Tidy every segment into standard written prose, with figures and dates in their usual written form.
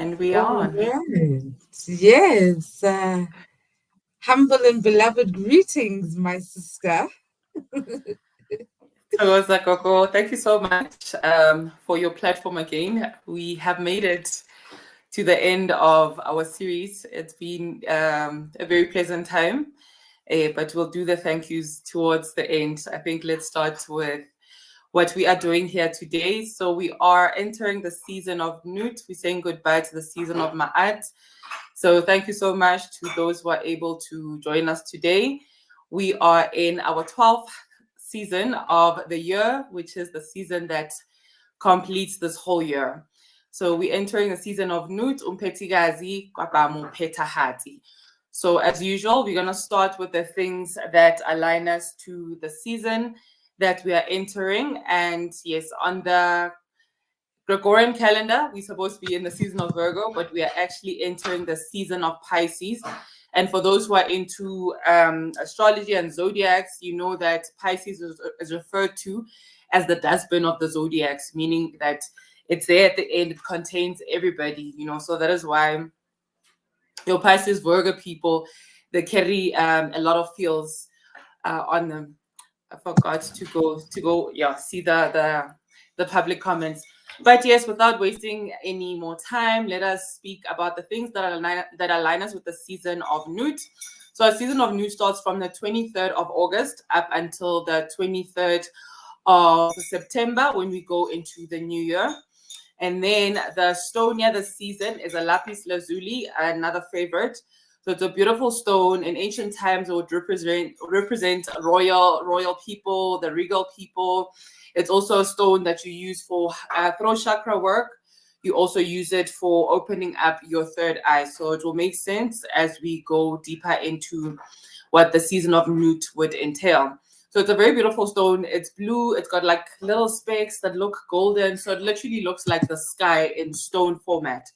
And we are All on. right. Yes. Humble and beloved greetings, my sister. So, Gogo, thank you so much for your platform again. We have made it to the end of our series. It's been a very pleasant time, but we'll do the thank yous towards the end. I think let's start with what we are doing here today. So we are entering the season of Nut. We're saying goodbye to the season of Ma'at. So thank you so much to those who are able to join us today. We are in our 12th season of the year, which is the season that completes this whole year. So we're entering the season of Nut, Umpetigazi, Kwabamu Petahati. So as usual, we're going to start with the things that align us to the season that we are entering. And yes, on the Gregorian calendar, we're supposed to be in the season of Virgo, but we are actually entering the season of Pisces. And for those who are into astrology and zodiacs, you know that Pisces is referred to as the dustbin of the zodiacs, meaning that it's there at the end, it contains everybody, you know. So that is why your Pisces Virgo people, they carry a lot of feels on them. I forgot to go see the public comments. But yes, without wasting any more time, let us speak about the things that align us with the season of Nut. So a season of Nut starts from the 23rd of August up until the 23rd of September when we go into the new year. And then the stone near the season is a lapis lazuli, another favorite. So it's a beautiful stone. In ancient times, it would represent royal people, the regal people. It's also a stone that you use for throat chakra work. You also use it for opening up your third eye. So it will make sense as we go deeper into what the season of Nut would entail. So it's a very beautiful stone. It's blue. It's got like little specks that look golden. So it literally looks like the sky in stone format.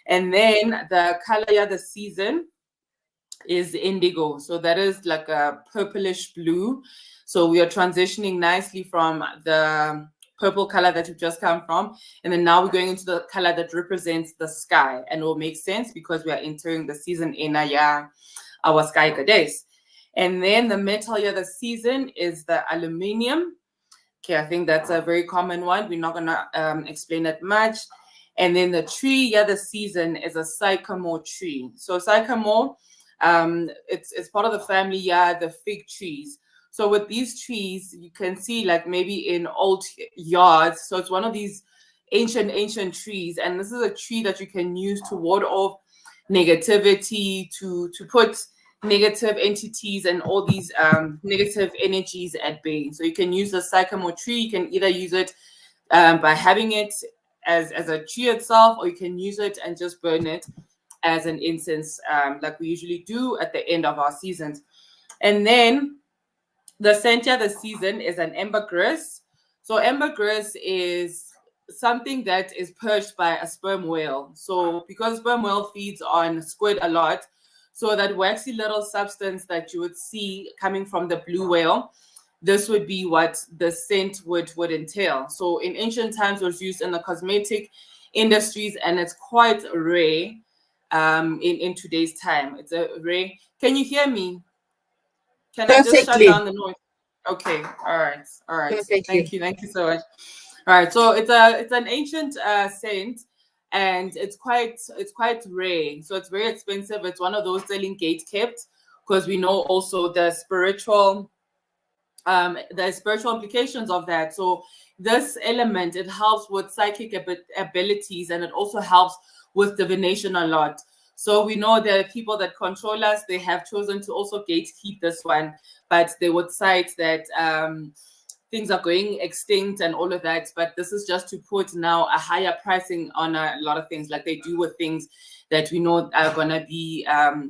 And then the color of the season is indigo. So that is like a purplish blue. So we are transitioning nicely from the purple color that we've just come from. And then now we're going into the color that represents the sky. And it will make sense because we are entering the season in our sky goddess. And then the metal of the season is the aluminium. Okay, I think that's a very common one. We're not going to explain it much. And then the tree of the season is a sycamore tree. So sycamore, it's part of the family, the fig trees. So with these trees, you can see like maybe in old yards. So it's one of these ancient trees. And this is a tree that you can use to ward off negativity, to put negative entities and all these negative energies at bay. So you can use the sycamore tree. You can either use it by having it as a tree itself, or you can use it and just burn it as an incense, like we usually do at the end of our seasons. And then the scent of the season is an ambergris. So ambergris is something that is purged by a sperm whale. So because sperm whale feeds on squid a lot, so that waxy little substance that you would see coming from the blue whale, this would be what the scent would entail. So in ancient times, it was used in the cosmetic industries, and it's quite rare in today's time. It's a rare. Can you hear me? Can I just shut Perfectly. down the noise? Okay. All right. Perfectly. Thank you so much. All right. So it's an ancient scent, and it's quite rare. So it's very expensive. It's one of those selling gate kept, because we know also the spiritual implications of that. So this element, it helps with psychic abilities, and it also helps with divination a lot. So we know that people that control us, they have chosen to also gatekeep this one, but they would cite that things are going extinct and all of that. But this is just to put now a higher pricing on a lot of things, like they do with things that we know are going to be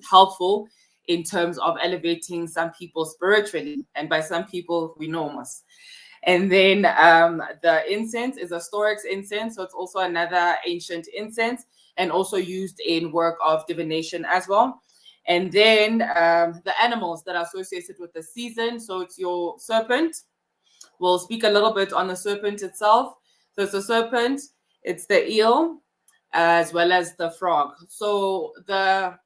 helpful in terms of elevating some people spiritually. And by some people, we know us. And then the incense is a Storex incense. So it's also another ancient incense, and also used in work of divination as well. And then the animals that are associated with the season. So it's your serpent. We'll speak a little bit on the serpent itself. So it's a serpent, it's the eel, as well as the frog. So the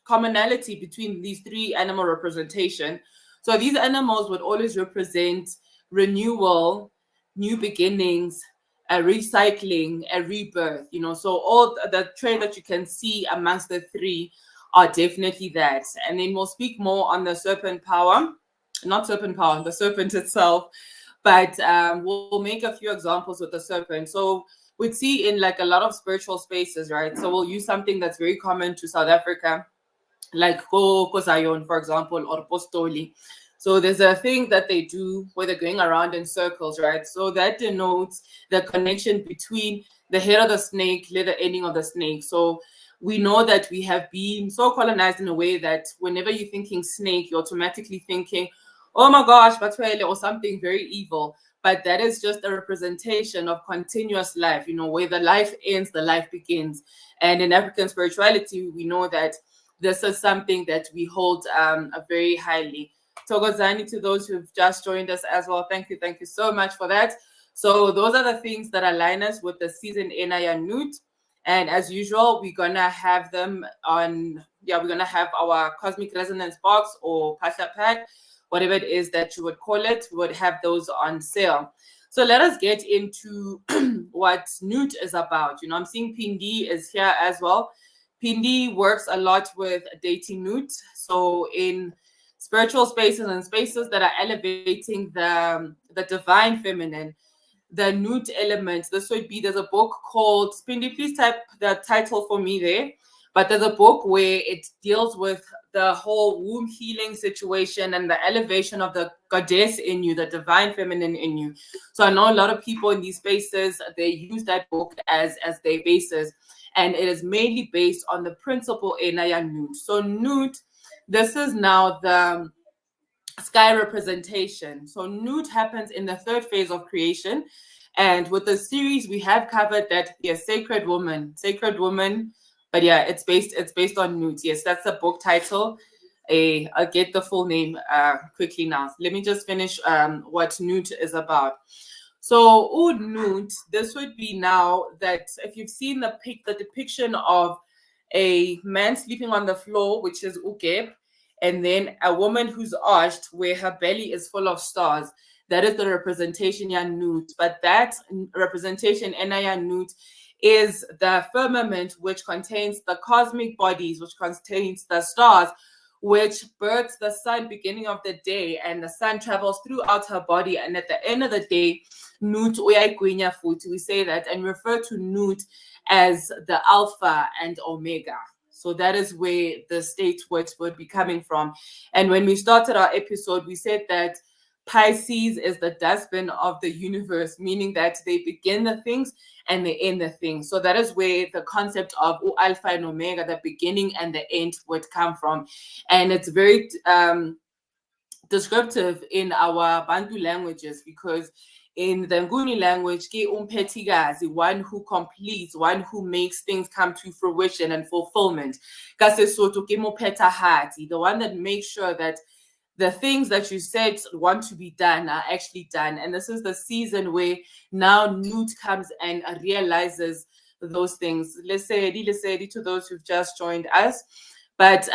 commonality between these three animal representation. So these animals would always represent renewal, new beginnings, a recycling, a rebirth, you know. So all the trait that you can see amongst the three are definitely that. And then we'll speak more on the serpent power, not serpent power, the serpent itself. But we'll make a few examples with the serpent. So we'd see in like a lot of spiritual spaces, right? So we'll use something that's very common to South Africa, like Gogo Zion, for example, or Postoli. So there's a thing that they do where they're going around in circles, right? So that denotes the connection between the head of the snake, the ending of the snake. So we know that we have been so colonized in a way that whenever you're thinking snake, you're automatically thinking, oh my gosh, Batwele, or something very evil. But that is just a representation of continuous life, you know, where the life ends, the life begins. And in African spirituality, we know that this is something that we hold very highly. Togozani, to those who've just joined us as well, thank you so much for that. So those are the things that align us with the season Enaya Nut. And as usual, we're gonna have them on, we're gonna have our cosmic resonance box or Pasha pack, whatever it is that you would call it, we would have those on sale. So let us get into what Nut is about. You know, I'm seeing Pindi is here as well. Pindi works a lot with dating Nut. So in spiritual spaces and spaces that are elevating the divine feminine, the Nut element, this would be, there's a book called, Pindi, please type the title for me there. But there's a book where it deals with the whole womb healing situation and the elevation of the goddess in you, the divine feminine in you. So I know a lot of people in these spaces, they use that book as their basis. And it is mainly based on the principle Enaya Nut. So Nut, this is now the sky representation. So Nut happens in the third phase of creation. And with the series, we have covered that, yes, sacred woman, but yeah, it's based on Nut. Yes, that's the book title. I'll get the full name quickly now. Let me just finish what Nut is about. So Nut, this would be now that if you've seen the depiction of a man sleeping on the floor, which is Ukeb, and then a woman who's arched where her belly is full of stars. That is the representation Nut. But that representation Enaya Nut is the firmament, which contains the cosmic bodies, which contains the stars, which births the sun beginning of the day, and the sun travels throughout her body. And at the end of the day, Nut uyayigwinya futhi, we say that, and refer to Nut as the Alpha and Omega. So that is where the state would be coming from. And when we started our episode, we said that Pisces is the dustbin of the universe, meaning that they begin the things and they end the things. So that is where the concept of Alpha and Omega, the beginning and the end, would come from. And it's very descriptive in our Bantu languages, because in the Nguni language, ke umphetikazi, one who completes, one who makes things come to fruition and fulfillment. Ka Sesotho ke mophethahati, the one that makes sure that the things that you said want to be done are actually done. And this is the season where now Nut comes and realizes those things. Lesedi to those who've just joined us. But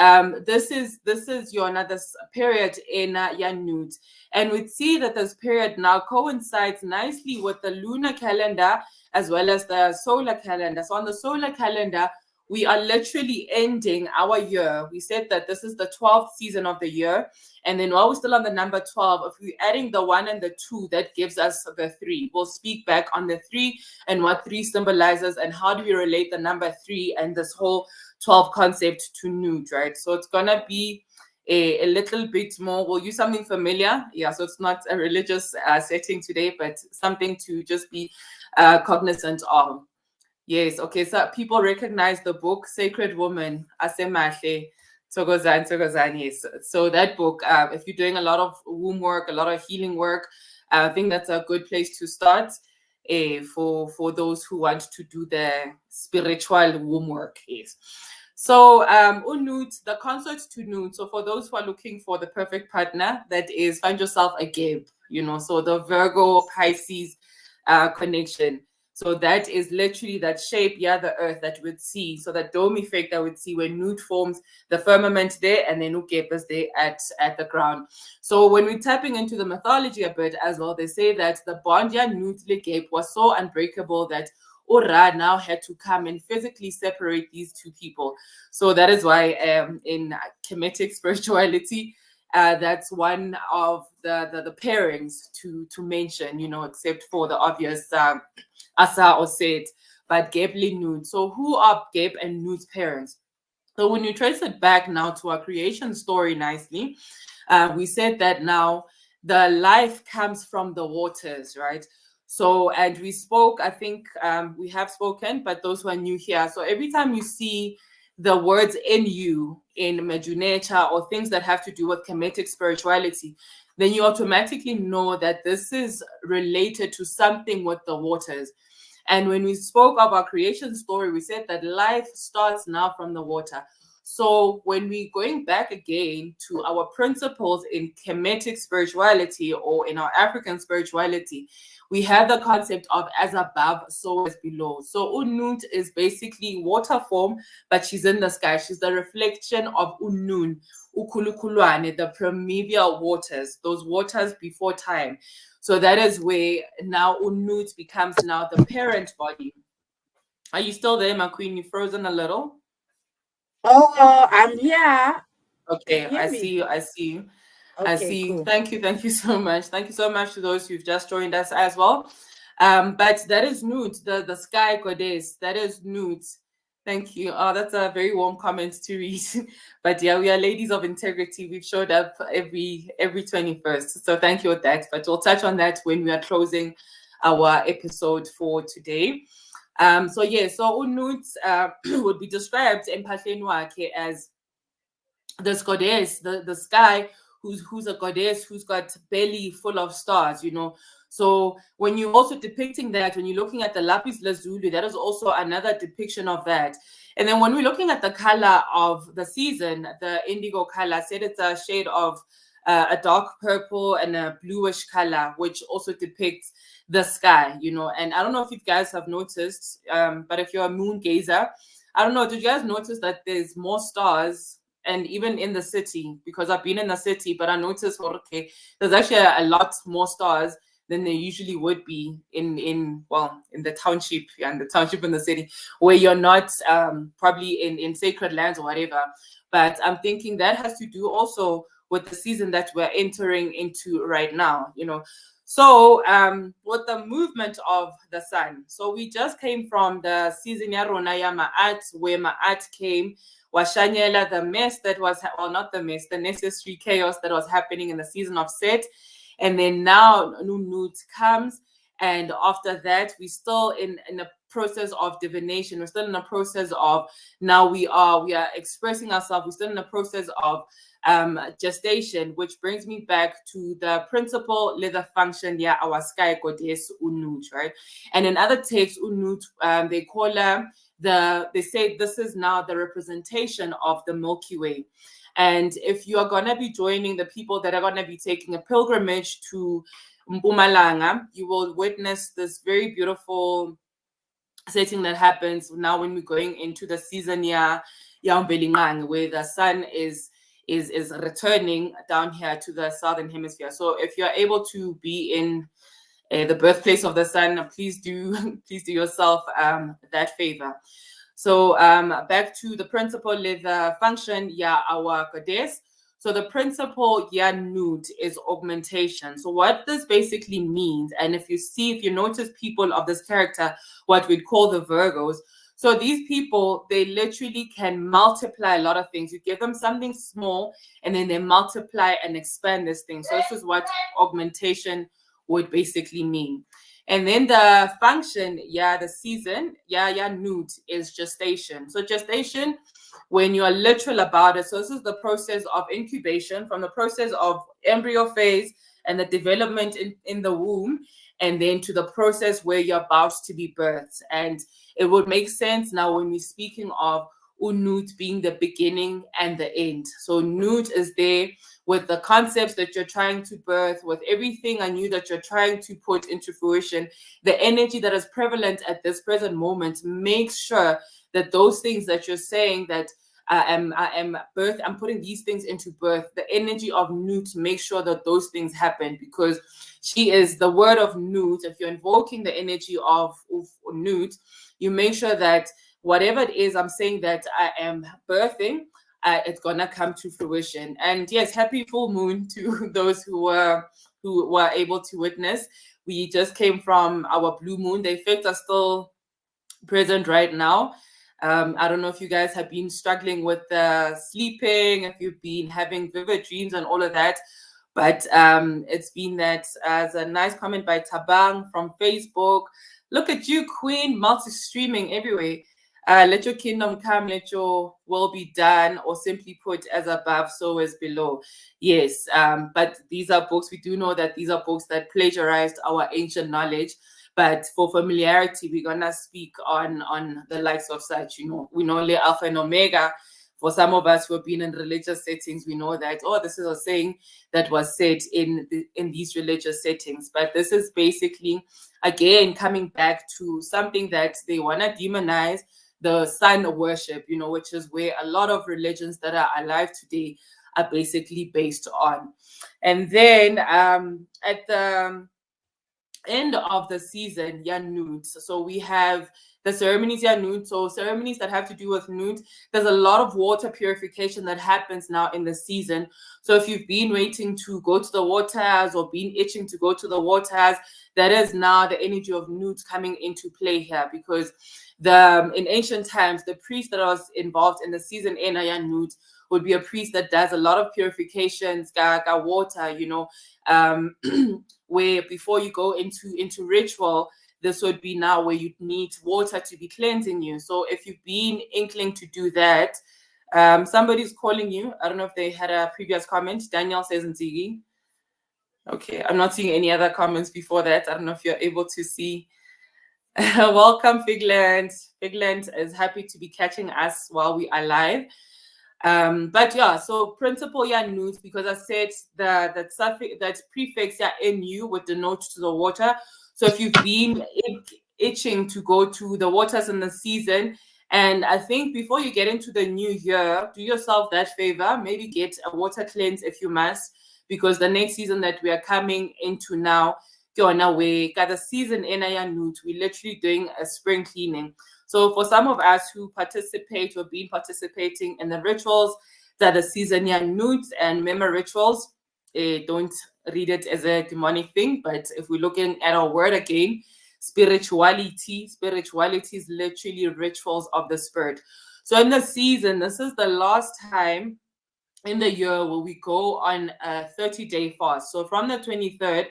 this is your another period in Nut. And we see that this period now coincides nicely with the lunar calendar as well as the solar calendar. So on the solar calendar, we are literally ending our year. We said that this is the 12th season of the year. And then while we're still on the number 12, if we're adding the 1 and the 2, that gives us the 3. We'll speak back on the 3 and what 3 symbolizes and how do we relate the number 3 and this whole 12 concept to Nut, right? So it's going to be a little bit more, we'll use something familiar. Yeah, so it's not a religious setting today, but something to just be cognizant of. Yes, okay, so people recognize the book Sacred Woman, Asemahle, Togozan, yes. So that book, if you're doing a lot of womb work, a lot of healing work, I think that's a good place to start for those who want to do the spiritual womb work. Yes. So Nut, the consort to Nut. So for those who are looking for the perfect partner, that is, find yourself a Gabe, you know, so the Virgo Pisces connection. So that is literally that shape, yeah, the earth that we'd see. So that dome effect that we'd see when Nut forms the firmament there, and then Ukep is there at the ground. So when we're tapping into the mythology a bit as well, they say that the bond, yeah, Nut Legep was so unbreakable that Ura now had to come and physically separate these two people. So that is why in Kemetic spirituality, that's one of the pairings to mention, except for the obvious Asa or Sept, but Gebli Nut. So who are Geb and Nut's parents? So when you trace it back now to our creation story nicely, we said that now the life comes from the waters, right? So, and we spoke, I think we have spoken, but those who are new here. So every time you see the words in you in Medunature or things that have to do with Kemetic spirituality, then you automatically know that this is related to something with the waters. And when we spoke of our creation story, we said that life starts now from the water. So when we're going back again to our principles in Kemetic spirituality or in our African spirituality, we have the concept of as above, so as below. So Unut is basically water form, but she's in the sky. She's the reflection of Unun, Ukulukulwane, the primeval waters, those waters before time. So that is where now Unut becomes now the parent body. Are you still there, my queen? You've frozen a little. Oh, I'm here. Can Okay, you I hear see me? you. I see you. I Okay, see. cool. Thank you. Thank you so much. Thank you so much to those who've just joined us as well. But that is Newt, the sky goddess. That is Newt. Thank you. Oh, that's a very warm comment to read. But yeah, we are ladies of integrity. We've showed up every 21st. So thank you for that. But we'll touch on that when we are closing our episode for today. So yeah, so Unut would be described in Patlenwake as this goddess, the sky, who's a goddess who's got belly full of stars, So when you're also depicting that, when you're looking at the lapis lazuli, that is also another depiction of that. And then when we're looking at the color of the season, the indigo color, said it's a shade of a dark purple and a bluish color, which also depicts the sky, And I don't know if you guys have noticed, but if you're a moon gazer, I don't know, did you guys notice that there's more stars and even in the city, because I've been in the city, but I noticed, okay, there's actually a lot more stars than there usually would be in the township and the township in the city, where you're not probably in sacred lands or whatever. But I'm thinking that has to do also with the season that we're entering into right now, So with the movement of the sun, so we just came from the season ya rona ya Ma'at, where Ma'at came washanyela the mess that was, well, not the mess, the necessary chaos that was happening in the season of Set. And then now Nunut comes, and after that we're still in a process of divination. We're still in a process of, now we are expressing ourselves. We're still in a process of gestation, which brings me back to the principle, leather function, yeah, our sky goddess Unut, right? And in other texts, Unut, they call her they say this is now the representation of the Milky Way. And if you are going to be joining the people that are going to be taking a pilgrimage to Mpumalanga, you will witness this very beautiful setting that happens now when we're going into the season where the sun is returning down here to the southern hemisphere. So if you're able to be in the birthplace of the sun, please do yourself that favor. So back to the principle, the function, yeah, our goddess. So the principle, yeah, Nut is augmentation. So what this basically means, and if you notice people of this character, what we'd call the Virgos. So these people, they literally can multiply a lot of things. You give them something small, and then they multiply and expand this thing. So this is what augmentation would basically mean. And then the function, yeah, the season, yeah, Nut is gestation. So gestation, when you are literal about it, so this is the process of incubation, from the process of embryo phase and the development in the womb, and then to the process where you're about to be birthed. And it would make sense now when we're speaking of Unut being the beginning and the end. So Nut is there with the concepts that you're trying to birth, with everything anew that you're trying to put into fruition, the energy that is prevalent at this present moment. Make sure that those things that you're saying that I'm putting these things into birth, the energy of Nut, make sure that those things happen, because she is the word of Nut. If you're invoking the energy of Nut, you make sure that whatever it is I'm saying that I am birthing, it's gonna come to fruition. And yes, happy full moon to those who were able to witness. We just came from our blue moon. The effects are still present right now. I don't know if you guys have been struggling with sleeping, if you've been having vivid dreams and all of that, but it's been that as a nice comment by Tabang from Facebook. Look at you, Queen, multi-streaming everywhere. Let your kingdom come, let your will be done, or simply put, as above, so as below. Yes, but these are books, we do know that these are books that plagiarized our ancient knowledge. But for familiarity, we're gonna speak on the likes of such, we know Le Alpha and Omega. For some of us who have been in religious settings, we know that, this is a saying that was said in these religious settings. But this is basically, again, coming back to something that they want to demonize, the sun worship, which is where a lot of religions that are alive today are basically based on. And then at the end of the season, Nut. So we have the ceremonies Nut. So ceremonies that have to do with Nut. There's a lot of water purification that happens now in the season. So if you've been waiting to go to the waters or been itching to go to the waters, that is now the energy of Nut coming into play here, because in ancient times, the priest that was involved in the season Enaya Nut would be a priest that does a lot of purifications, water, where before you go into ritual, this would be now where you need water to be cleansing you. So if you've been inkling to do that, somebody's calling you. I don't know if they had a previous comment. Daniel says Nzigi. Okay, I'm not seeing any other comments before that. I don't know if you're able to see. Welcome, Figland. Figland is happy to be catching us while we are live. But yeah, so principle Nut, because I said that suffix, that prefix NU would denote to the water. So if you've been itching to go to the waters in the season, and I think before you get into the new year, do yourself that favor, maybe get a water cleanse if you must, because the next season that we are coming into now, we got the season in Nut, we're literally doing a spring cleaning. So for some of us who participate or been participating in the rituals that are seasonian Nut and memor rituals, don't read it as a demonic thing. But if we're looking at our word again, spirituality is literally rituals of the spirit. So in the season, this is the last time in the year where we go on a 30-day fast. So from the 23rd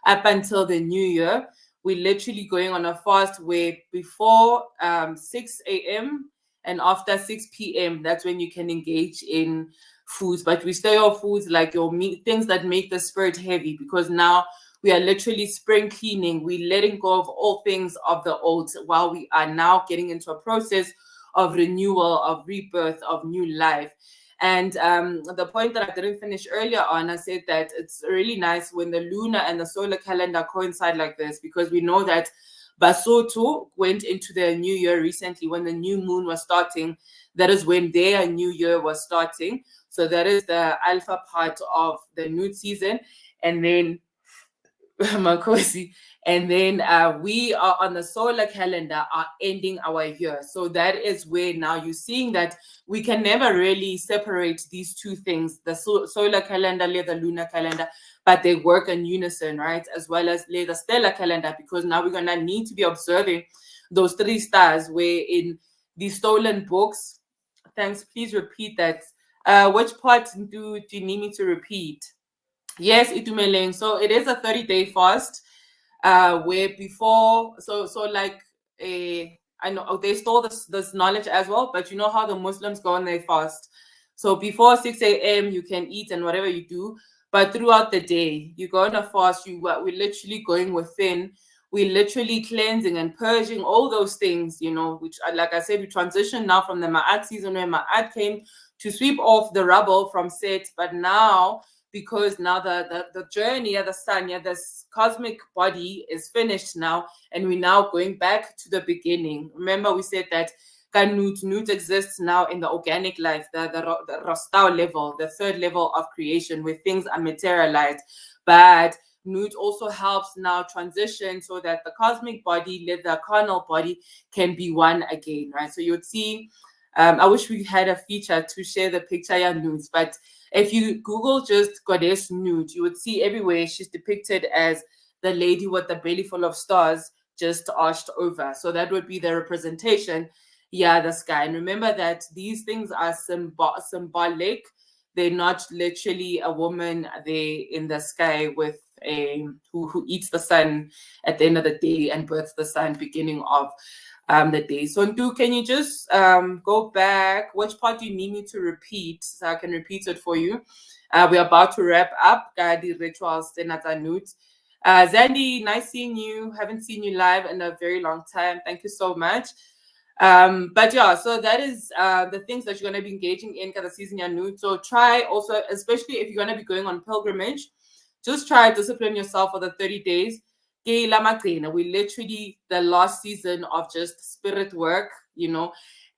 up until the new year, we're literally going on a fast where before 6 a.m. and after 6 p.m., that's when you can engage in foods. But we stay off foods like your meat, things that make the spirit heavy, because now we are literally spring cleaning. We're letting go of all things of the old while we are now getting into a process of renewal, of rebirth, of new life. And the point that I didn't finish earlier on, I said that it's really nice when the lunar and the solar calendar coincide like this, because we know that Basotho went into their new year recently when the new moon was starting. That is when their new year was starting. So that is the alpha part of the new season. And then Makosi. And then we are on the solar calendar are ending our year. So that is where now you're seeing that we can never really separate these two things, the solar calendar, the lunar calendar, but they work in unison, right? As well as the stellar calendar, because now we're going to need to be observing those 3 stars, where in the stolen books, thanks, please repeat that. Which part do you need me to repeat? Yes, Itumeleng. So it is a 30-day fast, where before, so like I know they stole this knowledge as well, but you know how the Muslims go on their fast. So before 6 a.m. you can eat and whatever you do, but throughout the day you go on a fast. We're literally going within we're literally cleansing and purging all those things, which, like I said, we transitioned now from the Ma'at season where Ma'at came to sweep off the rubble from Sept, but now, because now the journey of the sun, this cosmic body is finished now, and we're now going back to the beginning. Remember, we said that Nut exists now in the organic life, the Rostau level, the third level of creation, where things are materialized. But Nut also helps now transition so that the cosmic body, the carnal body, can be one again, right? So you would see, I wish we had a feature to share the picture of Nut, but if you Google just Goddess Nut, you would see everywhere she's depicted as the lady with the belly full of stars just arched over. So that would be the representation, the sky. And remember that these things are symbolic. They're not literally a woman there in the sky with who eats the sun at the end of the day and births the sun beginning of the day. So Ntu, can you just go back? Which part do you need me to repeat so I can repeat it for you? We're about to wrap up the rituals. Zandi, nice seeing you. Haven't seen you live in a very long time. Thank you so much. But yeah, so that is the things that you're going to be engaging in the season Nut. So try also, especially if you're going to be going on pilgrimage, just try to discipline yourself for the 30 days. We literally the last season of just spirit work,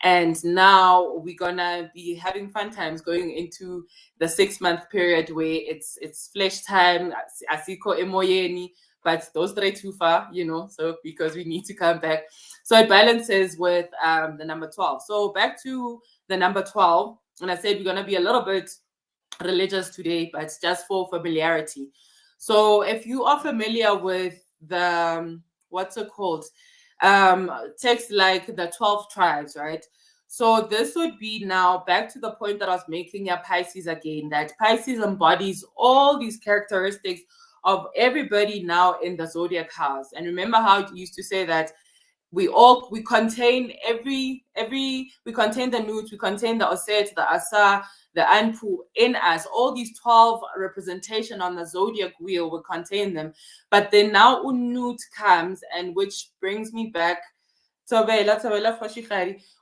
and now we're gonna be having fun times going into the 6-month period where it's flesh time, asiko emoyeni, but those stray too far, so because we need to come back. So it balances with the number 12. So back to the number 12, and I said we're gonna be a little bit religious today, but just for familiarity. So if you are familiar with the what's it called, text like the 12 tribes, right? So this would be now back to the point that I was making Pisces again, that Pisces embodies all these characteristics of everybody now in the zodiac house. And remember how it used to say that we contain we contain the Nut, we contain the Oset, the Asa, the Anpu in us. All these 12 representation on the zodiac wheel will contain them. But then now Unut comes, and which brings me back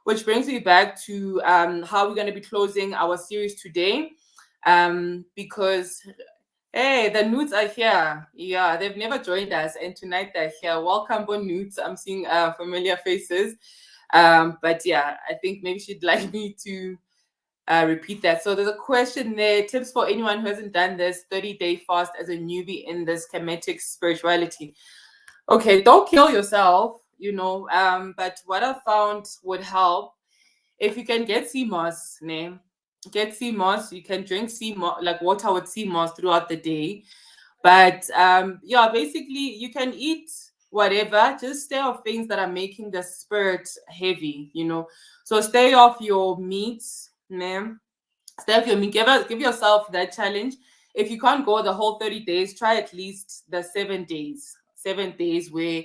which brings me back to how we're going to be closing our series today, because hey, the Nudes are here. Yeah, they've never joined us, and tonight they're here. Welcome, Bon Nudes. I'm seeing familiar faces. But yeah, I think maybe she'd like me to repeat that. So there's a question there. Tips for anyone who hasn't done this 30-day fast as a newbie in this Kemetic spirituality. Okay, don't kill yourself, but what I found would help if you can get sea moss, get sea moss. You can drink sea moss, like water with sea moss throughout the day. But basically you can eat whatever, just stay off things that are making the spirit heavy, so stay off your meats, stay off your meat. Give yourself that challenge. If you can't go the whole 30 days, try at least the 7 days where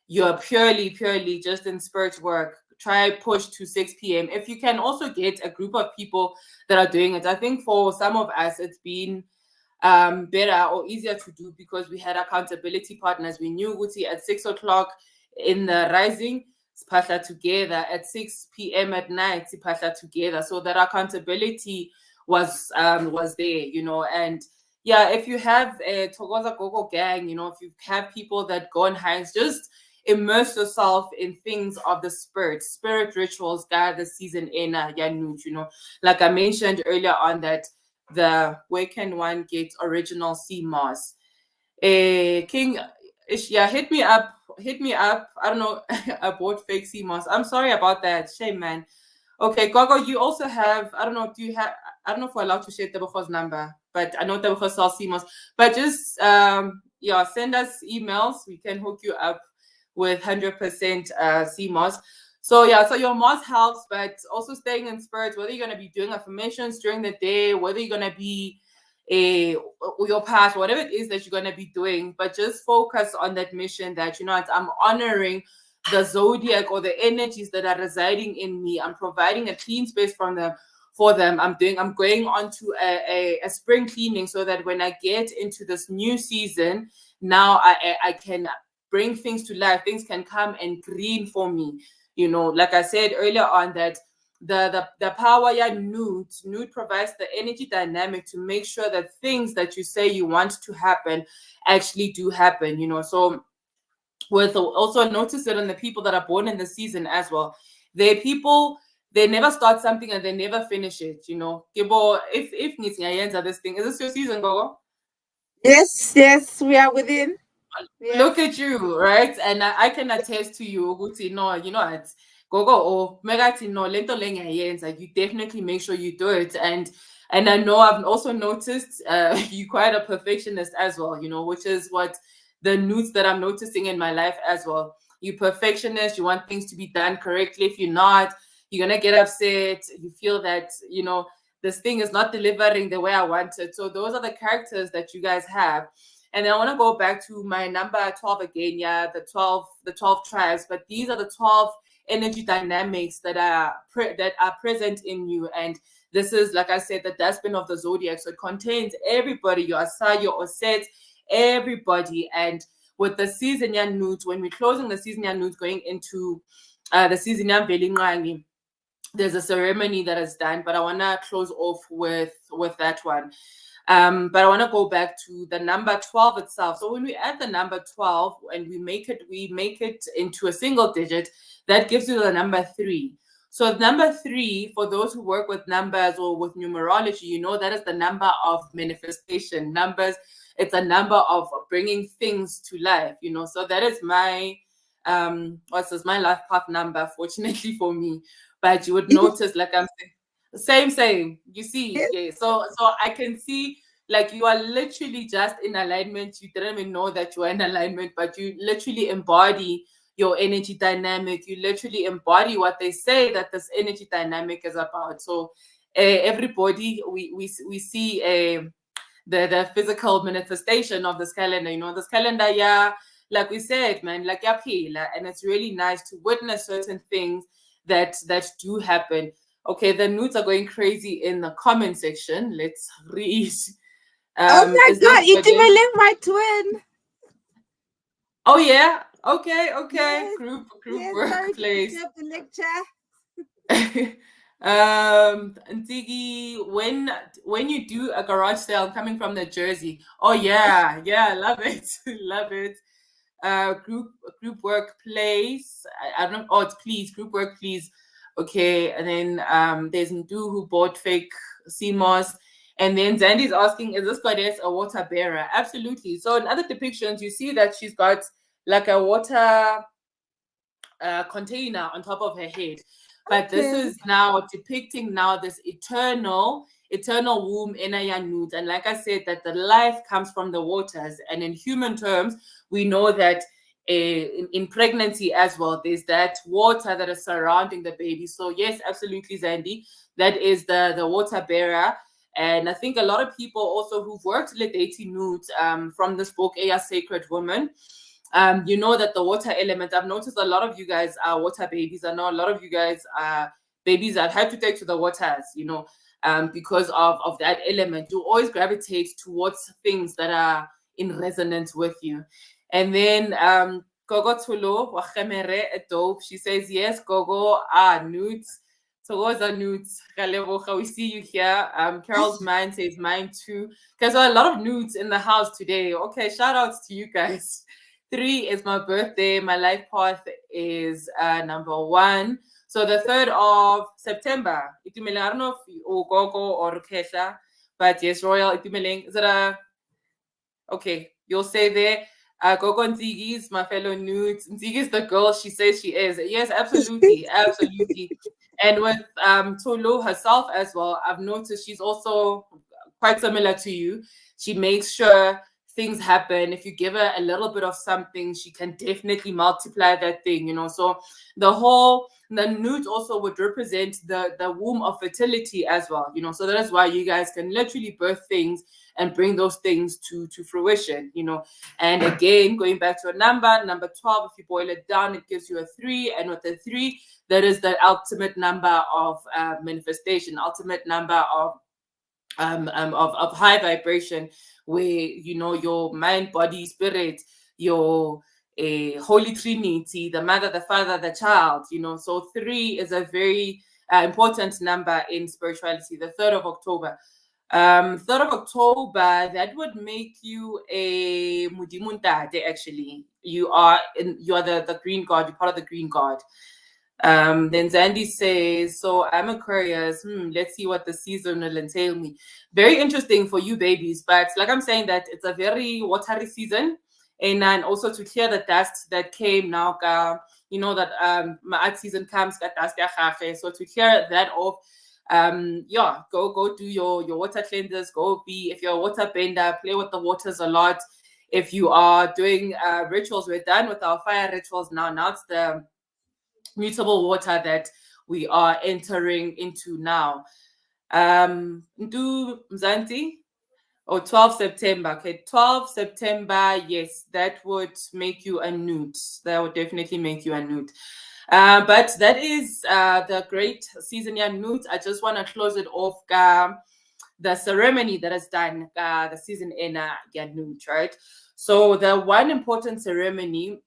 you're purely just in spirit work. Try push to 6 p.m. If you can also get a group of people that are doing it. I think for some of us it's been better or easier to do because we had accountability partners. We knew Uti at 6 o'clock in the rising, Spasha together, at 6 p.m. at night, Spasha together. So that accountability was there, and yeah, if you have a Togoza Gogo gang, if you have people that go on hikes, just immerse yourself in things of the spirit rituals, guide the season in Yanut, like I mentioned earlier on, that where can one get original sea moss? King Ishia, hit me up. I don't know. I bought fake sea moss. I'm sorry about that. Shame, man. Okay, Gogo, you also have, I don't know if we're allowed to share Tebogo's number, but I know Tebogo sells sea moss. But just send us emails. We can hook you up with 100% sea moss. So your moss helps, but also staying in spirit, whether you're going to be doing affirmations during the day, whether you're going to be your path, whatever it is that you're going to be doing, but just focus on that mission that, I'm honoring the zodiac or the energies that are residing in me. I'm providing a clean space for them. I'm going on to a spring cleaning so that when I get into this new season, now I can bring things to life. Things can come and green for me. You know, like I said earlier on, that the power, yeah, nude provides the energy dynamic to make sure that things that you say you want to happen actually do happen. You know, so with also notice it on the people that are born in the season as well. They're people, they never start something and they never finish it. You know, Kibo, if Nitsi this thing, is this your season, Gogo? Yes, we are within. Yes. Look at you, right? And I can attest to you, Uguti, no, you know, it's Gogo or Megati no lento lenga, like you definitely make sure you do it. And I know I've also noticed you quite a perfectionist as well, you know, which is what the nudes that I'm noticing in my life as well. You perfectionist, you want things to be done correctly. If you're not, you're gonna get upset. You feel that, you know, this thing is not delivering the way I want it. So those are the characters that you guys have. And then I want to go back to my number 12 again. Yeah, the 12 tribes. But these are the 12 energy dynamics that are present in you. And this is, like I said, the dustbin of the zodiac. So it contains everybody, your Asa, your Oset, everybody. And with the season nudes, when we're closing the season nudes, going into the season Velingrangi, there's a ceremony that is done, but I want to close off with that one. But I want to go back to the number 12 itself. So when we add the number 12 and we make it into a single digit, that gives you the number 3. So number 3, for those who work with numbers or with numerology, you know that is the number of manifestation. Numbers, it's a number of bringing things to life, you know. So that is my my life path number, fortunately for me. But you would notice, like I'm saying, same. You see, Yes. yeah. So I can see, like, you are literally just in alignment. You didn't even know that you were in alignment, but you literally embody your energy dynamic. You literally embody what they say that this energy dynamic is about. So everybody, we see the physical manifestation of this calendar. You know, this calendar, yeah, like we said, man, like yaphila, and it's really nice to witness certain things that do happen. Okay, the nudes are going crazy in the comment section. Let's read. Oh my Is God, this Beden? Itimeleng, my twin. Oh yeah. Okay. Yes, Group yes. Sorry to workplace. disturb the lecture. Ntigi, when you do a garage sale coming from the Jersey. Oh yeah, love it. Love it. Group workplace. I don't know. Oh, it's please, group work, please. Okay, and then there's Ndu who bought fake CMOS. And then Zandy's asking, is this goddess a water bearer? Absolutely. So in other depictions, you see that she's got like a water container on top of her head. But this Okay. is now depicting now this eternal womb in a nude. And like I said, that the life comes from the waters. And in human terms, we know that in pregnancy as well, there's that water that is surrounding the baby. So yes, absolutely, Zandy, that is the water bearer. And I think a lot of people also who've worked with dating nudes from this book, A Sacred Woman, you know that the water element, I've noticed a lot of you guys are water babies. I know a lot of you guys are babies that had to take to the waters, you know, because of that element. You always gravitate towards things that are in resonance with you. And then Gogo Tulo, Wachemere Dope, she says, yes, Gogo, nudes. So those are nudes. We see you here. Carol's mind says mine too. Because there are a lot of nudes in the house today. Okay, shout outs to you guys. 3 is my birthday. My life path is number 1. So the 3rd of September. I don't know if Gogo or Kesha, but yes, Royal Itumeleng. Is it a okay? You'll say there. Gogo Nzigi is my fellow nudes. Nzigi is the girl she says she is. Yes, absolutely, absolutely. And with Tolu herself as well, I've noticed she's also quite similar to you. She makes sure things happen. If you give her a little bit of something, she can definitely multiply that thing, you know. So the nudes also would represent the womb of fertility as well, you know. So that is why you guys can literally birth things and bring those things to fruition, you know. And again, going back to a number 12, if you boil it down, it gives you a 3. And with the 3, that is the ultimate number of manifestation, ultimate number of high vibration, where, you know, your mind, body, spirit, your a Holy Trinity, the Mother, the Father, the Child, So 3 is a very important number in spirituality, the 3rd of October. 3rd of October, that would make you a Mudimuntate, actually. You are the green god, you're part of the green god. Then Zandy says, so I'm Aquarius. Let's see what the season will entail me. Very interesting for you babies, but like I'm saying that it's a very watery season. And then also to clear the dust that came now, that my season comes, so to clear that off, go do your water cleansers, if you're a water bender, play with the waters a lot. If you are doing rituals, we're done with our fire rituals now it's the mutable water that we are entering into now. Do Mzanti? 12 September. Okay, 12 September, yes, that would make you a newt. That would definitely make you a newt. But that is the great season newt. I just want to close it off the ceremony that is done the season in newt, right? So the one important ceremony,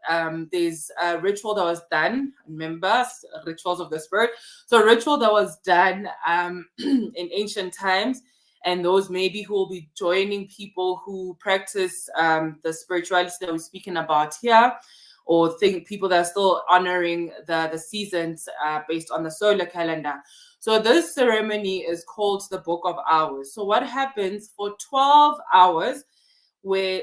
there's a ritual that was done, remember, rituals of the spirit. So a ritual that was done in ancient times, and those maybe who will be joining people who practice the spirituality that we're speaking about here, or people that are still honoring the seasons based on the solar calendar. So this ceremony is called the Book of Hours. So what happens for 12 hours, where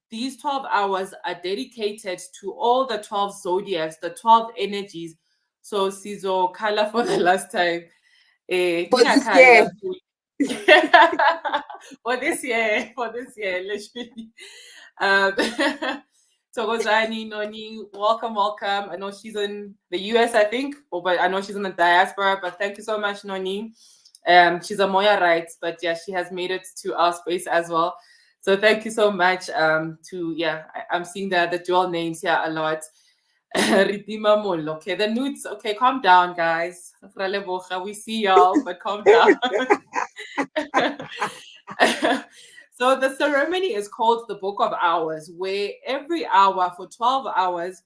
these 12 hours are dedicated to all the 12 zodiacs, the 12 energies. So Sizo Kala for the last time. For this year, literally. Tokozani, Noni, welcome. I know she's in the US, I think, but I know she's in the diaspora, but thank you so much, Noni. She's a Moya, right? But yeah, she has made it to our space as well. So thank you so much. I'm seeing the dual names here a lot. Ridima Molo. Okay, the nudes. Okay, calm down, guys. We see y'all, but calm down. So the ceremony is called the Book of Hours, where every hour for 12 hours,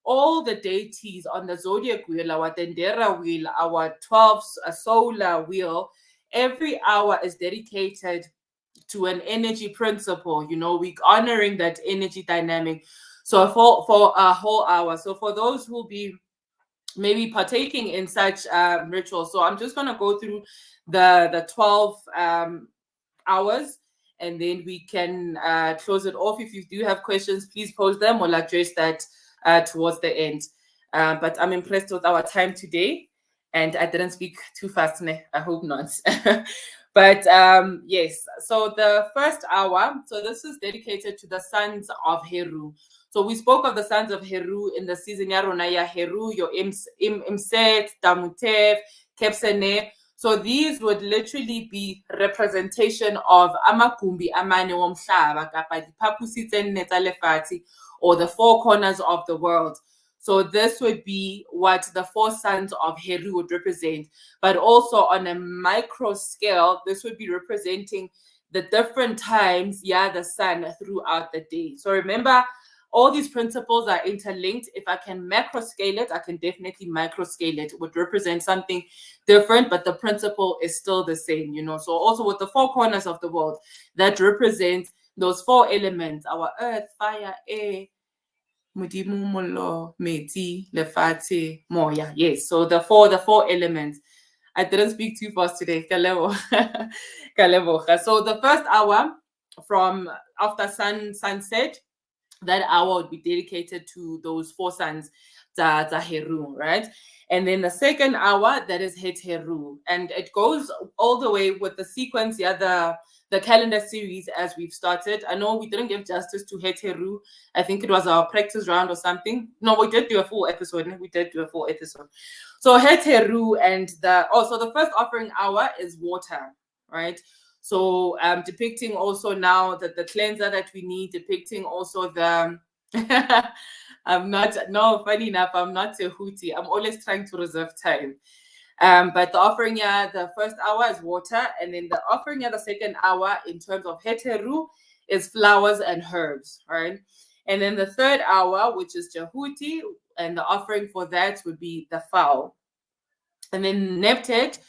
all the deities on the zodiac wheel, our Dendera wheel, our 12 solar wheel, every hour is dedicated to an energy principle. We're honoring that energy dynamic. So for a whole hour. So for those who will be maybe partaking in such rituals, so I'm just going to go through the 12 hours, and then we can close it off. If you do have questions, please pose them. We'll address that towards the end. But I'm impressed with our time today, and I didn't speak too fast. I hope not. But yes, so the first hour, so this is dedicated to the sons of Heru. So we spoke of the sons of Heru in the season Yaronaya Heru, your Sept, Damutev, Kepsene. So these would literally be representation of Amakumbi Amane Womhlaba, Kapa Diphapusi tse nne tsa lefatshe, or the four corners of the world. So this would be what the four sons of Heru would represent. But also on a micro scale, this would be representing the different times, the sun throughout the day. So remember, all these principles are interlinked. If I can macro scale it, I can definitely micro scale it. It would represent something different, but the principle is still the same, So also with the four corners of the world, that represents those four elements, our earth, fire, air, Modimo, Molo, Metsi, Lefatshe, Moya. Yes, so the four elements. I didn't speak too fast today. So the first hour from after sunset, that hour would be dedicated to those four sons, Heru, right? And then the second hour, that is Het Heru. And it goes all the way with the sequence, the calendar series as we've started. I know we didn't give justice to Het Heru. I think it was our practice round or something. No, we did do a full episode. So Het Heru, and the first offering hour is water, right? So depicting also now that the cleanser that we need, depicting also the funny enough, I'm not a hootie. I'm always trying to reserve time. But the offering the first hour is water, and then the offering the second hour in terms of Het Heru is flowers and herbs, right? And then the third hour, which is Jahuti, and the offering for that would be the fowl. And then Neptet,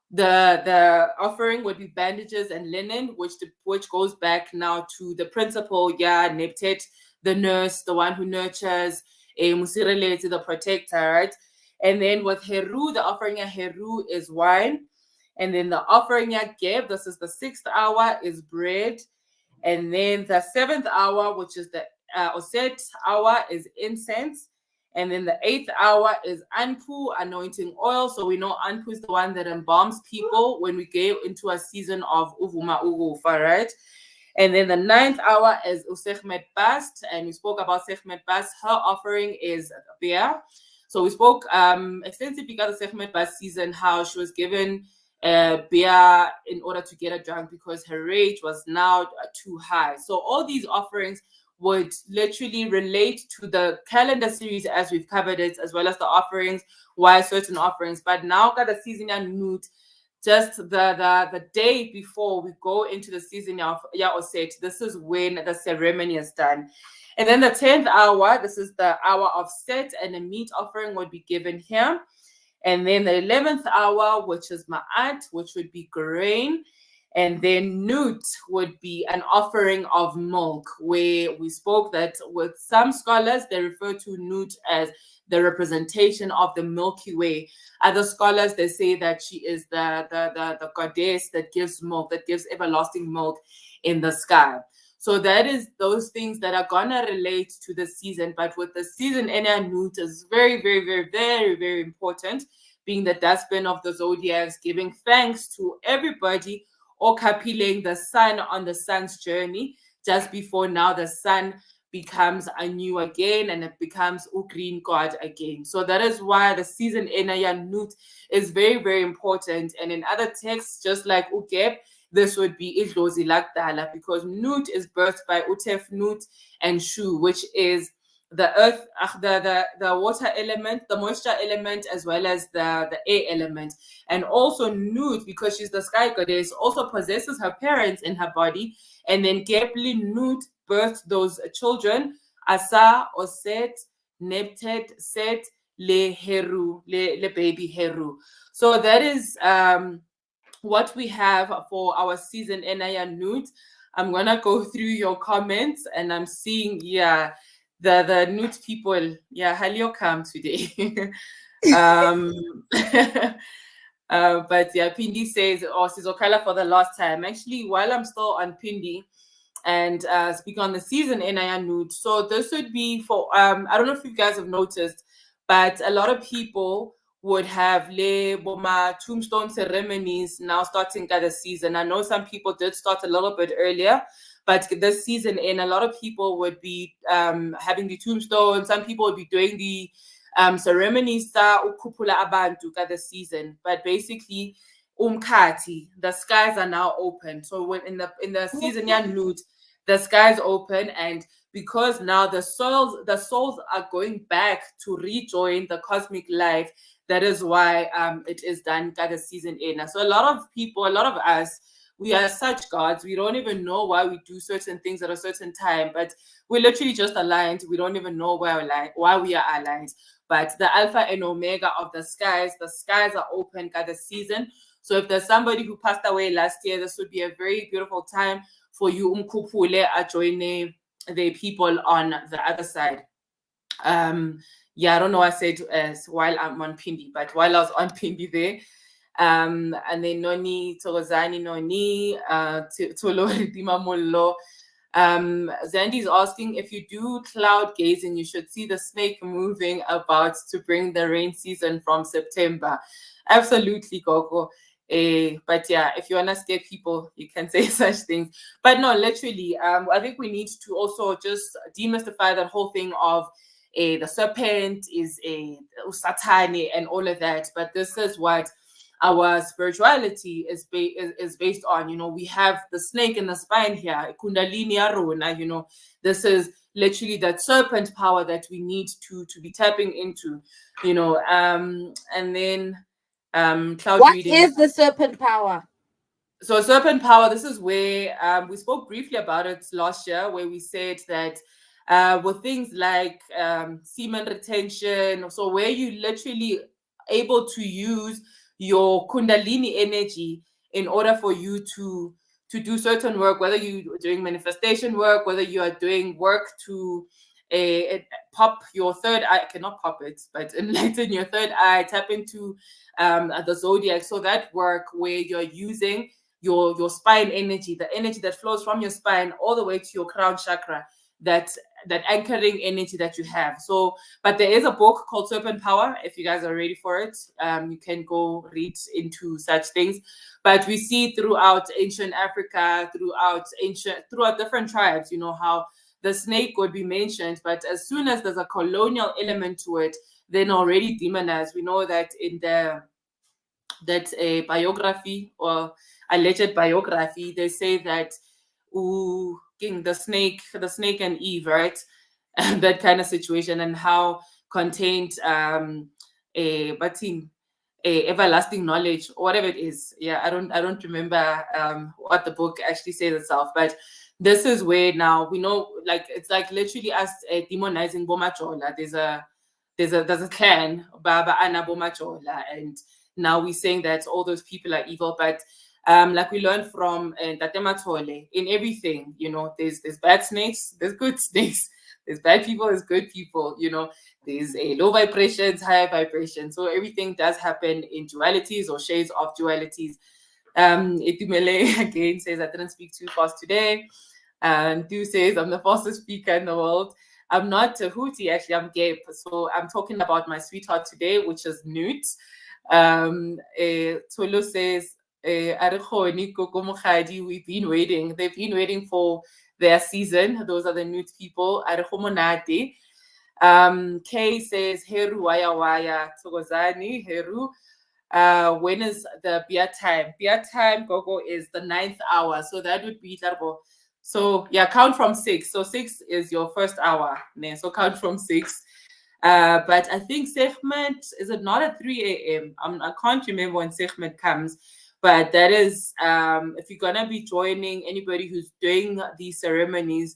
the offering would be bandages and linen, which goes back now to the principal, Neptet, the nurse, the one who nurtures, Musireleti, the protector, right? And then with Heru, the offering of Heru is wine. And then the offering Geb, this is the 6th hour, is bread. And then the 7th hour, which is the Oset hour, is incense. And then the 8th hour is Anpu, anointing oil. So we know Anpu is the one that embalms people when we go into a season of Uvuma Ugufa, right? And then the 9th hour is Usechmet Bast. And we spoke about Sechmet Bast. Her offering is beer. So we spoke extensively about the Sechmet Bast season, how she was given beer in order to get her drunk because her rage was now too high. So all these offerings would literally relate to the calendar series as we've covered it, as well as the offerings, why certain offerings. But now got the season Nut, just the day before we go into the season of Oset, this is when the ceremony is done. And then the 10th hour, this is the hour of Set, and a meat offering would be given here. And then the 11th hour, which is Ma'at, which would be grain. And then Nut would be an offering of milk, where we spoke that with some scholars, they refer to Nut as the representation of the Milky Way. Other scholars, they say that she is the goddess that gives milk, that gives everlasting milk in the sky. So that is those things that are gonna relate to the season. But with the season, Ena Nut is very, very, very, very, very important, being the dustbin of the zodiacs, giving thanks to everybody, or capiling the sun on the sun's journey, just before now the sun becomes anew again and it becomes a green god again. So that is why the season Enaya Nut is very, very important. And in other texts, just like Ugeb, this would be Idlozi Lagdala, because Nut is birthed by Utef Nut and Shu, which is the earth, the water element, the moisture element, as well as the air element. And also Nut, because she's the sky goddess, also possesses her parents in her body. And then Gebli Nut birthed those children, Asa, Oset, Neptet, Set, Le Heru, Le baby Heru. So that is what we have for our season Enaya Nut. I'm gonna go through your comments, and I'm seeing, the Nut people, Halio come today. But Pindi says, Sizokala for the last time. Actually, while I'm still on Pindi and speak on the season Enaya Nut, so this would be for, I don't know if you guys have noticed, but a lot of people would have le boma tombstone ceremonies now starting at the season. I know some people did start a little bit earlier, but this season in, a lot of people would be having the tombstone. Some people would be doing the ceremonies ukupula abantu at the season. But basically, umkati, the skies are now open. So when in the season Nut, the skies open, and because now the souls are going back to rejoin the cosmic life. That is why it is done at the season in. So a lot of people, a lot of us, we are such gods. We don't even know why we do certain things at a certain time, but we're literally just aligned. We don't even know why we are aligned. But the Alpha and Omega of the skies are open at the season. So if there's somebody who passed away last year, this would be a very beautiful time for you umkupule joining the people on the other side. I don't know what I said while I'm on Pindi, but while I was on Pindi there, and then Noni, Torozani Noni, Tolo Ridima Mollo. Zandy is asking, if you do cloud gazing, you should see the snake moving about to bring the rain season from September. Absolutely, Gogo. But if you want to scare people, you can say such things. But no, literally, I think we need to also just demystify that whole thing of the serpent is a satani and all of that. But this is what our spirituality is based on. We have the snake in the spine here, kundalini aruna. This is literally that serpent power that we need to be tapping into. And then cloud What reading. is the serpent power? So serpent power, this is where we spoke briefly about it last year, where we said that with things like semen retention. So where you literally able to use your kundalini energy in order for you to do certain work, whether you're doing manifestation work, whether you are doing work to pop your third eye, cannot pop it, but enlighten your third eye, tap into the zodiac. So that work where you're using your spine energy, the energy that flows from your spine all the way to your crown chakra, that anchoring energy that you have. So, but there is a book called Serpent Power. If you guys are ready for it, you can go read into such things. But we see throughout ancient Africa, throughout different tribes, you know, how the snake would be mentioned, but as soon as there's a colonial element to it, then already demonized. We know that in a biography or alleged biography, they say that King, the snake and Eve, right? That kind of situation, and how contained a everlasting knowledge or whatever it is. Yeah, I don't remember what the book actually says itself, but this is where now we know, like, it's like literally us demonizing Bomachola. There's a clan, Baba Ana Bomachola, and now we're saying that all those people are evil. But like we learned from Tatematole, in everything, you know, there's bad snakes, there's good snakes, there's bad people, there's good people, you know, there's low vibrations, higher vibrations. So everything does happen in dualities or shades of dualities. Itumele again says, I didn't speak too fast today. And Du says, I'm the fastest speaker in the world. I'm not a hootie, actually, I'm Gabe. So I'm talking about my sweetheart today, which is Newt. Tolu says, Gogo, Mokgadi, we've been waiting. They've been waiting for their season. Those are the Newt people. Kay says, Heru waya waya, Togozani, Heru. When is the beer time? Beer time, Gogo, is the 9th hour. So that would be Tarbo. So yeah, count from 6. So 6 is your first hour. So count from 6. But I think Serpent, is it not at 3 a.m.? I can't remember when Serpent comes. But that is, if you're going to be joining anybody who's doing these ceremonies,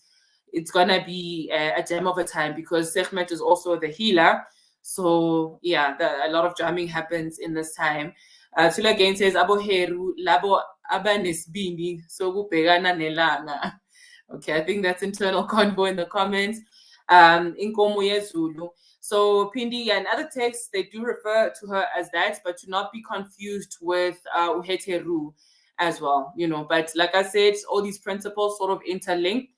it's going to be a gem of a time, because Serpent is also the healer. So yeah, a lot of jamming happens in this time. Tula again says, Abo Heru, Labo Abanesbini, so Gupegana Nelanga. Okay, I think that's internal convo in the comments. Inkomuye Zulu. So Pindi and other texts, they do refer to her as that, but to not be confused with Uheteru as well, you know. But like I said, all these principles sort of interlink,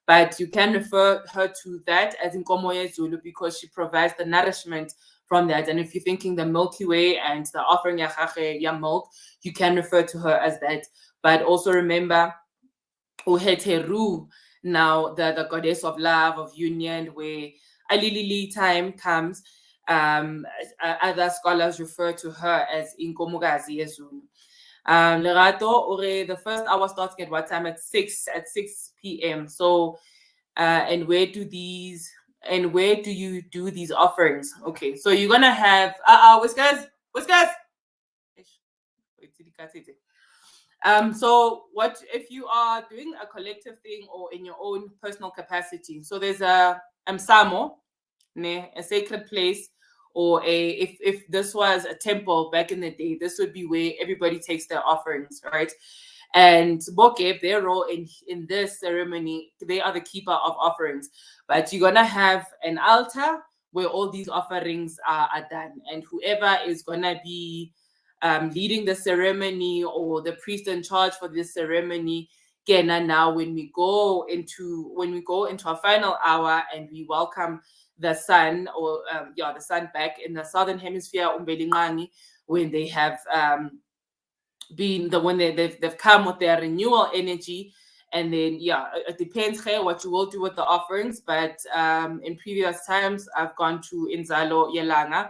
but you can refer her to that as Inkomoye Zulu, because she provides the nourishment from that. And if you're thinking the Milky Way and the offering ya milk, you can refer to her as that. But also remember, Uheteru, now the goddess of love, of union, where Alilili time comes, other scholars refer to her as Inkomugazi Ezulu. Lerato, the first hour starting at what time? At 6 p.m. So, and where do you do these offerings? Okay, so you're gonna have whiskers. So what if you are doing a collective thing or in your own personal capacity? So there's a Msamo, a sacred place, or if this was a temple back in the day, this would be where everybody takes their offerings, right? And Boke, their role in this ceremony, they are the keeper of offerings. But you're gonna have an altar where all these offerings are done, and whoever is gonna be leading the ceremony, or the priest in charge for this ceremony, and now when we go into our final hour and we welcome the sun, or the sun back in the southern hemisphere, when they have they've come with their renewal energy. And then it depends what you will do with the offerings, but in previous times I've gone to Inzalo Yelanga.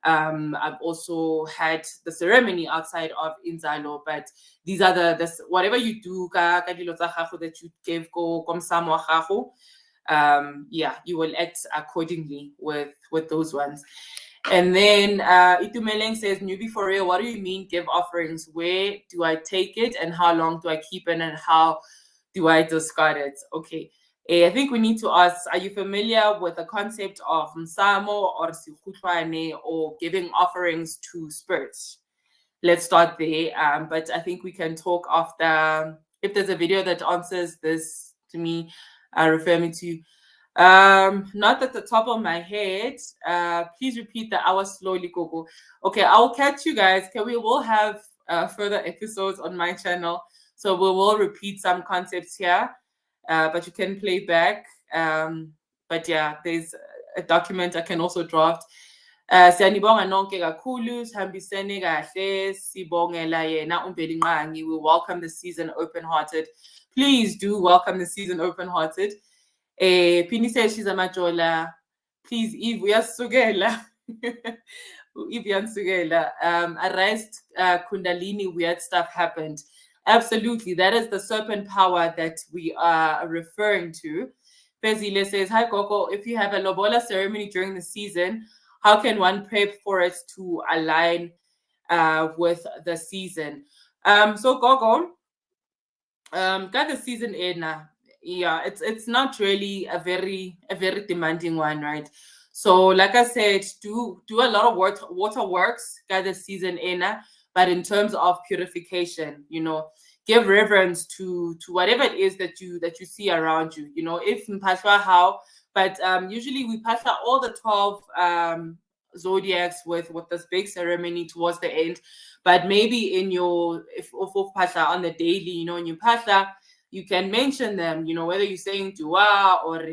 I've also had the ceremony outside of Inzalo, but these are the whatever you do that you gave go komsamo gago, you will act accordingly with those ones. And then Itumeleng says, newbie for real, what do you mean give offerings? Where do I take it, and how long do I keep it, and how do I discard it? Okay, I think we need to ask, are you familiar with the concept of msamo or sikhutlwane or giving offerings to spirits? Let's start there. But I think we can talk after. If there's a video that answers this to me, refer me to. Not at the top of my head. Please repeat the hour slowly, Gogo. Okay, I'll catch you guys. Okay, we will have further episodes on my channel, so we will repeat some concepts here. But you can play back. But yeah, there's a document I can also draft. Siyanibonga nonke kakhulu, sihambisene kahle, sibongela yena uMbelinqangi. We welcome the season open-hearted. Please do welcome the season open-hearted. Pini says she's a majola. Please, Eve, uyasukela. Eve uyansukela. Arrest Kundalini, weird stuff happened. Absolutely, that is the serpent power that we are referring to. Fezile says, hi Gogo, if you have a lobola ceremony during the season, how can one prep for it to align with the season? So Gogo, got the season in now. Yeah, it's not really a very demanding one, right? So like I said, do a lot of water works, got the season in, but in terms of purification, give reverence to whatever it is that you see around you. If mpahla how, but usually we pass out all the 12 zodiacs with this big ceremony towards the end. But maybe in your if pasha on the daily, in your pasha, you can mention them, whether you're saying dua or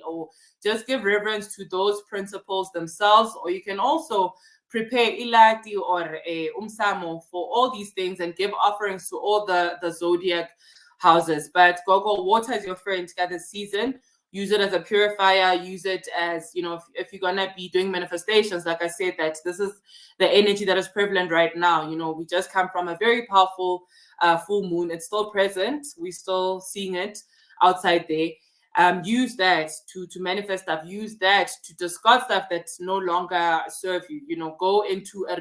or just give reverence to those principles themselves, or you can also prepare ilati or umsamo for all these things and give offerings to all the zodiac houses. But Gogo, water is your friend the season. Use it as a purifier, use it as, if you're going to be doing manifestations, like I said, that this is the energy that is prevalent right now. We just come from a very powerful full moon. It's still present. We're still seeing it outside there. Use that to manifest stuff. Use that to discard stuff that no longer serve you. Go into a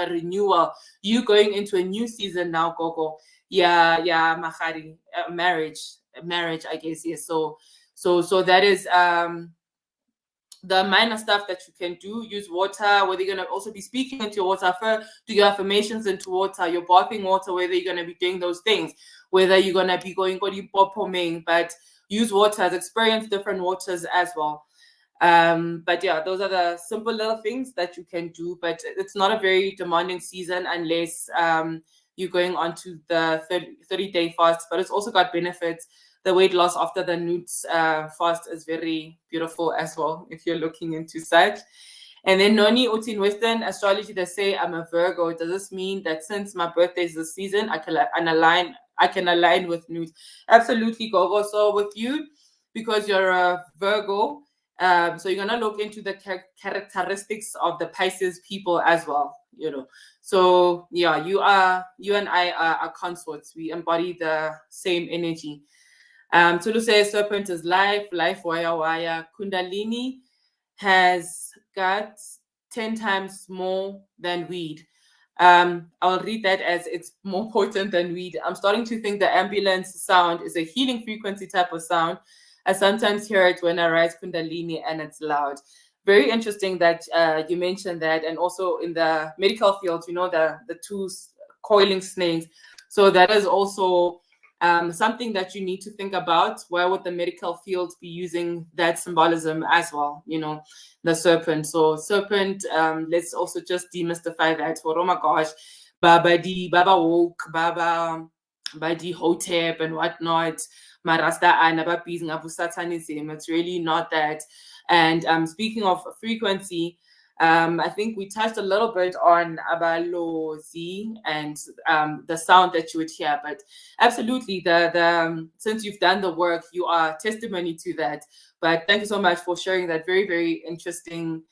renewal. You going into a new season now, Gogo. Yeah, Mokgadi, marriage, I guess. Yes. So that is the minor stuff that you can do. Use water, whether you're going to also be speaking into your water, do your affirmations into water, your bathing water, whether you're going to be doing those things, whether you're going to be going but use waters, experience different waters as well. But yeah, those are the simple little things that you can do, but it's not a very demanding season unless you're going on to the 30-day fast, but it's also got benefits. The weight loss after the Newts fast is very beautiful as well, if you're looking into such. And then Noni in Western astrology, they say I'm a Virgo. Does this mean that since my birthday is this season, I can align with Newts? Absolutely, Gogo. So with you, because you're a Virgo, so you're gonna look into the characteristics of the Pisces people as well. So yeah, you and I are consorts. We embody the same energy. Tulu says Serpent is life, wire. Kundalini has got 10 times more than weed. I'll read that as it's more potent than weed. I'm starting to think the ambulance sound is a healing frequency type of sound. I sometimes hear it when I rise Kundalini and it's loud. Very interesting that you mentioned that. And also in the medical field, the two coiling snakes. So that is also something that you need to think about. Where would the medical field be using that symbolism as well? The serpent. So serpent, let's also just demystify that. For oh my gosh, Baba woke, Baba Hotep and whatnot. Marasta Satanism. It's really not that. And speaking of frequency, I think we touched a little bit on abalozi and the sound that you would hear, but absolutely, the since you've done the work, you are testimony to that. But thank you so much for sharing that very, very interesting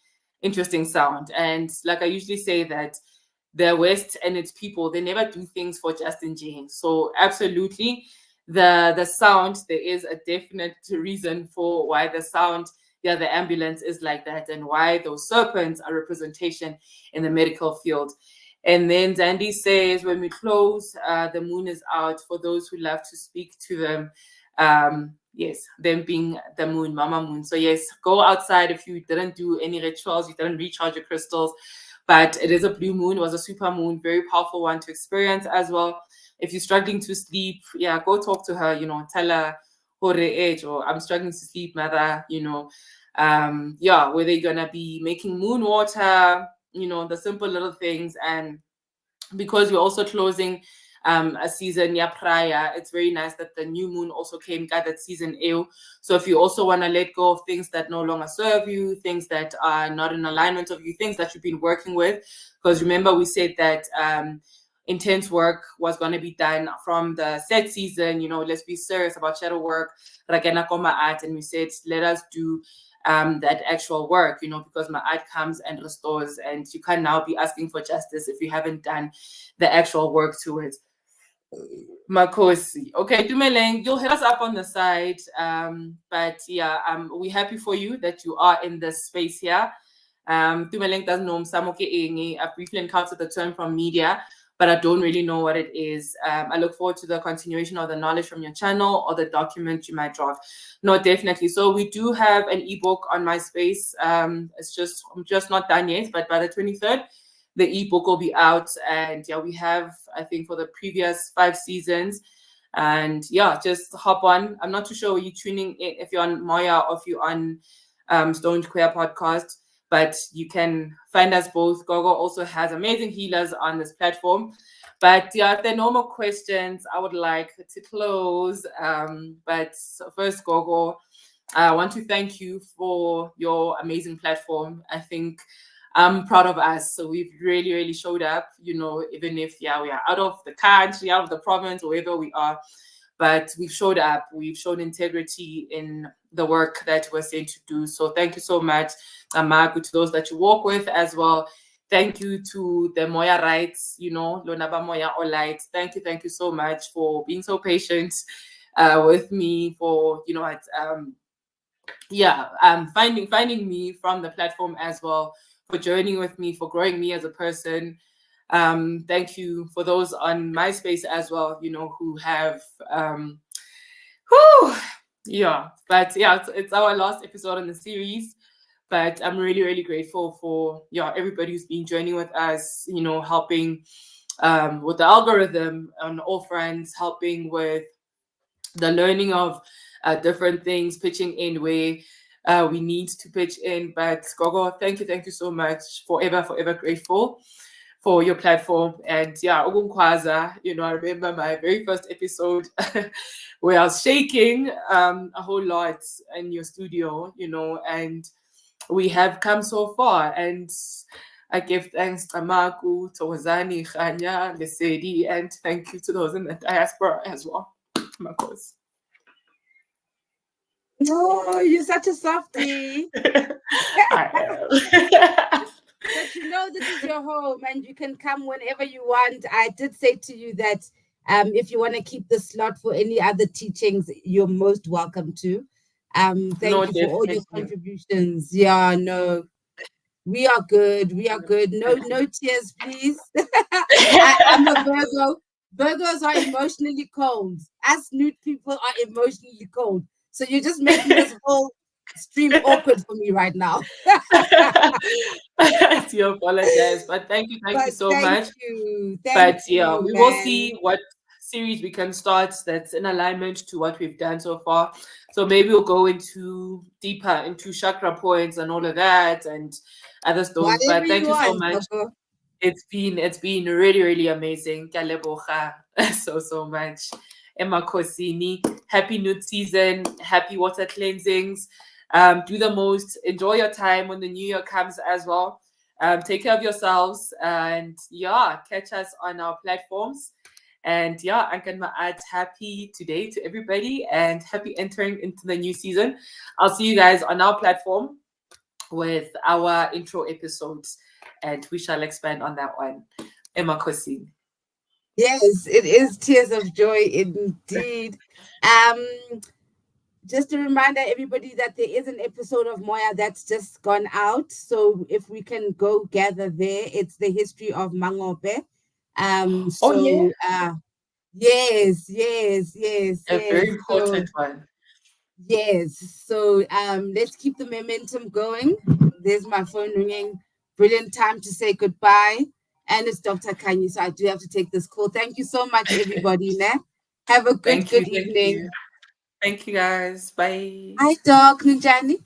sound. And like I usually say, that the West and its people, they never do things for just enjoying. So absolutely, the sound, there is a definite reason for why the sound, the ambulance is like that, and why those serpents are representation in the medical field. And then Zandy says, when we close, the moon is out. For those who love to speak to them, Yes, them being the moon, Mama Moon. So yes, go outside if you didn't do any rituals, you didn't recharge your crystals. But it is a blue moon, it was a super moon, very powerful one to experience as well. If you're struggling to sleep, yeah, go talk to her, tell her Hore age or I'm struggling to sleep, mother, yeah, whether you're gonna be making moon water, the simple little things. And because we're also closing a season prior, it's very nice that the new moon also came that season ew. So if you also want to let go of things that no longer serve you, things that are not in alignment of you, things that you've been working with, because remember we said that intense work was going to be done from the Sept season, let's be serious about shadow work, and we said let us do that actual work, because my art comes and restores, and you can now be asking for justice if you haven't done the actual work to it. Makosi. Okay, Dumeleng, you'll hit us up on the side. But yeah, we're happy for you that you are in this space here. Dumeleng doesn't know Samoke Enge. I've briefly encountered the term from media, but I don't really know what it is. I look forward to the continuation of the knowledge from your channel or the document you might draft. No, definitely. So we do have an ebook on my space. I'm just not done yet, but by the 23rd, the ebook will be out. And yeah, we have, I think, for the previous 5 seasons. And yeah, just hop on. I'm not too sure where you're tuning in, if you're on Moya or if you're on Stoned Queer Podcast, but you can find us both. Gogo also has amazing healers on this platform. But yeah, if there are no more questions, I would like to close. But first, Gogo, I want to thank you for your amazing platform. I think I'm proud of us. So we've really, really showed up, even if, we are out of the country, out of the province, wherever we are. But we've showed up. We've shown integrity in the work that we're sent to do. So thank you so much, Amagu, to those that you work with as well. Thank you to the Moya Rights, Lonaba Moya All Lights. Thank you so much for being so patient with me, for, finding me from the platform as well, for journeying with me, for growing me as a person. Thank you for those on MySpace as well, who have but yeah, it's our last episode in the series. But I'm really, really grateful for everybody who's been joining with us, helping with the algorithm on all fronts, helping with the learning of different things, pitching in where we need to pitch in. But Gogo, thank you so much. Forever grateful for your platform. And yeah, Ogunkwaza, I remember my very first episode where I was shaking a whole lot in your studio, and we have come so far. And I give thanks to Maku, Tozani, Khanya, Lesedi, and thank you to those in the diaspora as well. Makos. Oh, you're such a softie. I But this is your home and you can come whenever you want. I did say to you that if you want to keep the slot for any other teachings, you're most welcome to. Thank you for all your contributions. Yeah, no. We are good. No tears, please. I'm a Virgo. Virgos are emotionally cold. Us nude people are emotionally cold. So you're just making this whole stream awkward for me right now. I do apologize, but thank you so much. Thank you, we man. will see what series we can start that's in alignment to what we've done so far. So maybe we'll go deeper into chakra points and all of that and other stones. But thank you so much. It's been really, really amazing. So much. Emma Kosini, happy nude season, happy water cleansings. Do the most, enjoy your time when the new year comes as well. Take care of yourselves and catch us on our platforms. And Ankan Ma'at, happy today to everybody and happy entering into the new season. I'll see you guys on our platform with our intro episodes and we shall expand on that one. Emma Kosini. Yes, it is tears of joy indeed. Just a reminder, everybody, that there is an episode of Moya that's just gone out. So if we can go gather there, it's the history of Mangope. Yes. A very So important one. yes. So let's keep the momentum going. There's my phone ringing. Brilliant time to say goodbye. And it's Dr. Kanye. So I do have to take this call. Thank you so much, everybody. Ne? Have a good Thank you. Thank evening. you. Thank you, guys. Bye. Hi, Doc Ninjani.